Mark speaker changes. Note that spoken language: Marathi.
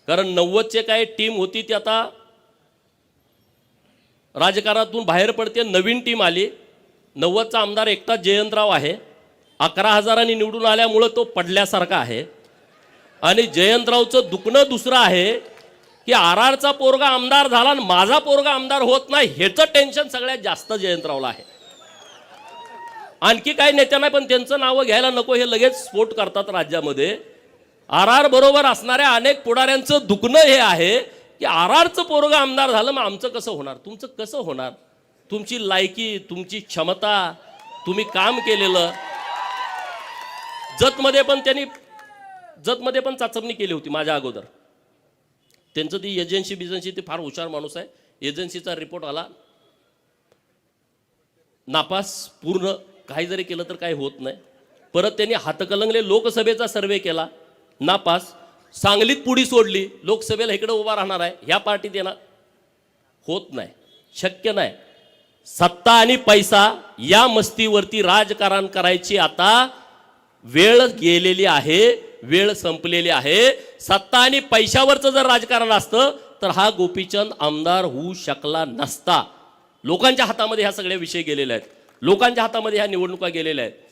Speaker 1: कारण 90चे काय टीम होती ती आता राजकारणातून बाहेर पडते, नवीन टीम आली. 90चा आमदार एकटाच जयंतराव आहे. 11,000 निवडून आल्यामुळं तो पडल्यासारखा आहे. आणि जयंतरावचं दुखणं दुसरं आहे की RRचा पोरगा आमदार झाला आणि माझा पोरगा आमदार होत नाही, ह्याचं टेन्शन सगळ्यात जास्त जयंतरावला आहे. आणखी काही नेत्यांना पण त्यांचं नावं घ्यायला नको, हे लगेच स्फोट करतात राज्यामध्ये. RR बरोबर असणाऱ्या अनेक पुढाऱ्यांचं दुखणं हे आहे की RRचं पोरगं आमदार झालं, मग आमचं कसं होणार, तुमचं कसं होणार. तुमची लायकी, तुमची क्षमता, तुम्ही काम केलेलं. जतमध्ये पण चाचपणी केली होती माझ्या अगोदर. त्यांचं ती एजन्सी ते फार हुशार माणूस आहे. एजन्सीचा रिपोर्ट आला नापास, पूर्ण. काही जरी केलं तर काही होत नाही. परत त्यांनी हातकलंगले लोकसभेचा सर्वे केला, नापास. सांगलीत पुढी सोडली, लोकसभेला इकडे उभा राहणार आहे, ह्या पार्टीत येणार, होत नाही, शक्य नाही. सत्ता आणि पैसा या मस्तीवरती राजकारण करायची आता वेळ गेलेली आहे, वेळ संपलेली आहे. सत्ता आणि पैशावरचं जर राजकारण असतं तर हा गोपीचंद आमदार होऊ शकला नसता. लोकांच्या हातामध्ये ह्या सगळे विषय गेलेले आहेत, लोकांच्या हातामध्ये ह्या निवडणुका गेलेल्या आहेत.